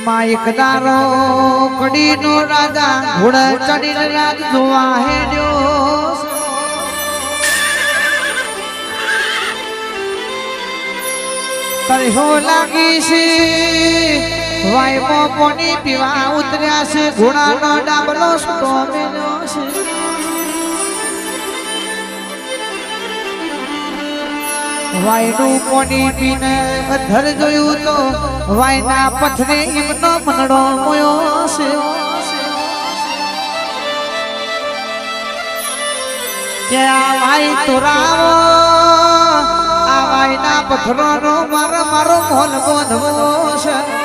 માયકદારો કડીનો રાજા ઘોડા ચડીને રાજ જોવા હેડ્યો તરહો લાગી છે વાયમો પાણી પીવા ઉતર્યા છે ઘોડાનો ડાબલો છૂટો મેલ્યો છે વાયનું પાણી પીને અધર જોયું તો વાયના પથરે એમનો મનડો મોયો છે કે આ વાય તોરાવો આ વાયના પથરોનો મારો મોલ બોધવો છે